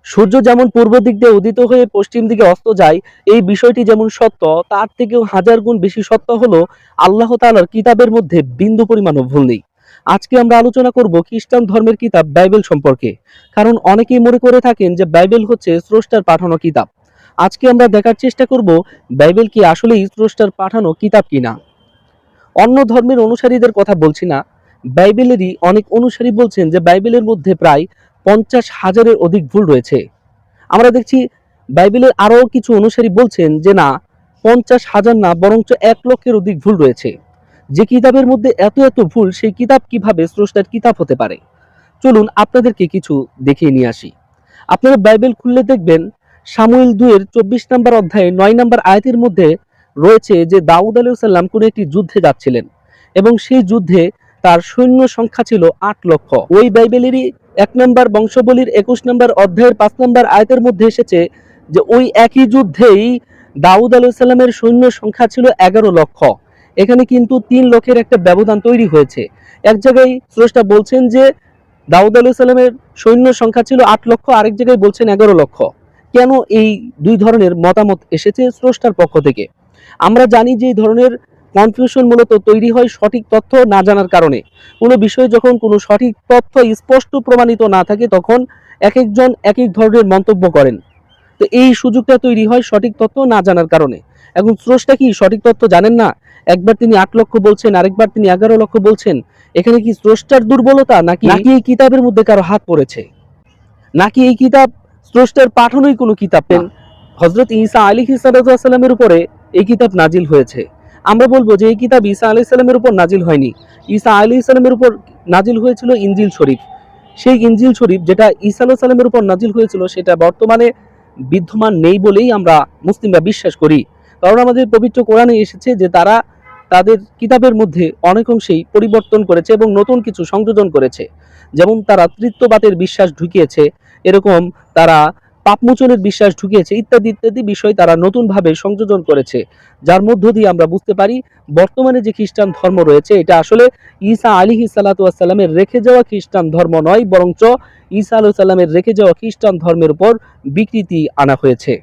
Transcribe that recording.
সূর্য যেমন পূর্ব দিক দিয়ে উদিত হয়ে পশ্চিম দিকে অস্ত যায়, এই বিষয়টি যেমন সত্য, তার থেকেও হাজার গুণ বেশি সত্য হলো আল্লাহ তাআলার কিতাবের মধ্যে বিন্দু পরিমাণও ভুল নেই। আজকে আমরা আলোচনা করব খ্রিস্টান ধর্মের কিতাব বাইবেল সম্পর্কে। কারণ অনেকেই মনে করে থাকেন যে বাইবেল হচ্ছে স্রষ্টার পাঠানো কিতাব। আজকে আমরা দেখার চেষ্টা করব বাইবেল কি আসলেই স্রষ্টার পাঠানো কিতাব কিনা। অন্য ধর্মের অনুসারীদের কথা বলছি না, বাইবেলেরই অনেক অনুসারী বলছেন যে বাইবেলের মধ্যে প্রায় 50,000-এর অধিক ভুল রয়েছে। আমরা দেখছি বাইবেলের আরো কিছু অনুসারী বলছেন যে না, 50,000 না বরঞ্চ 1,00,000-এর অধিক ভুল রয়েছে। যে কিতাবের মধ্যে এত এত ভুল, সেই কিতাব কিভাবে স্রষ্টার কিতাব হতে পারে? চলুন আপনাদেরকে কিছু দেখিয়ে নিয়ে আসি। আপনারা বাইবেল খুললে দেখবেন সামুয়েল 2-এর 24 নম্বর অধ্যায়ে 9 নম্বর আয়াতের মধ্যে রয়েছে যে দাউদ আলাইহিস সালাম কোন একটি যুদ্ধে যাচ্ছিলেন এবং সেই যুদ্ধে তার সৈন্য সংখ্যা ছিল 8 লক্ষ। ওই বাইবেলেরই 1 নম্বর বংশবলীর 21 নম্বর অধ্যায়ের 5 নম্বর আয়াতের মধ্যে এসেছে যে ওই একই যুদ্ধেই দাউদ আলাইহিস সালামের সৈন্য সংখ্যা ছিল 11 লক্ষ। এখানে কিন্তু 3 লক্ষের একটা ব্যবধান তৈরি হয়েছে। এক জায়গায় স্রষ্টা বলছেন যে দাউদ আলাইহিস সালামের সৈন্য সংখ্যা ছিল 8 লক্ষ, আরেক জায়গায় বলছেন 11 লক্ষ। কেন এই দুই ধরনের মতামত এসেছে স্রষ্টার পক্ষ থেকে? আমরা জানি যে এই ধরনের কনফিউশন মূলত তৈরি হয় সঠিক তথ্য না জানার কারণে। কোনো বিষয়ে যখন কোনো সঠিক তথ্য স্পষ্ট প্রমাণিত না থাকে, তখন এক একজন এক এক ধরনের মন্তব্য করেন। তো এই সুযোগটা তৈরি হয় সঠিক তথ্য না জানার কারণে। এখন স্রষ্টা কি সঠিক তথ্য জানেন না? একবার তিনি 8 লক্ষ বলছেন, আরেকবার তিনি 11 লক্ষ বলছেন। এখানে কি স্রষ্টার দুর্বলতা, নাকি এই কিতাবের মধ্যে কারো হাত পড়েছে, নাকি এই কিতাব স্রষ্টার পাঠানোই কোনো কিতাব? হযরত ঈসা আলাইহিস সালামের উপরে এই কিতাব নাজিল হয়েছে। আমরা বলবো যে এই কিতাব ঈসা আলাইহিস সালামের উপর নাজিল হয়নি। ঈসা আলাইহিস সালামের উপর নাজিল হয়েছিল ইনজিল শরীফ। সেই ইনজিল শরীফ যেটা ঈসা আলাইহিস সালামের উপর নাজিল হয়েছিল, সেটা বর্তমানে বিদ্যমান নেই বলেই আমরা মুসলিমরা বিশ্বাস করি। কারণ আমাদের পবিত্র কোরআনে এসেছে যে তারা তাদের কিতাবের মধ্যে অনেক অংশেই পরিবর্তন করেছে এবং নতুন কিছু সংযোজন করেছে। যেমন তারা তৃত্ববাদের বিশ্বাস ঢুকিয়েছে, এরকম তারা পাপমোচনের বিশ্বাস ঢুকিয়েছে, ইত্যাদি ইত্যাদি বিষয় তারা নতুনভাবে সংযোজন করেছে। যার মধ্য দিয়ে আমরা বুঝতে পারি বর্তমানে যে খ্রিস্টান ধর্ম রয়েছে, এটা আসলে ঈসা আলাইহিস সালাতু ওয়াস সালামের রেখে যাওয়া খ্রিস্টান ধর্ম নয়, বরঞ্চ ঈসা আলাইহিস সালামের রেখে যাওয়া খ্রিস্টান ধর্মের উপর বিকৃতি আনা হয়েছে।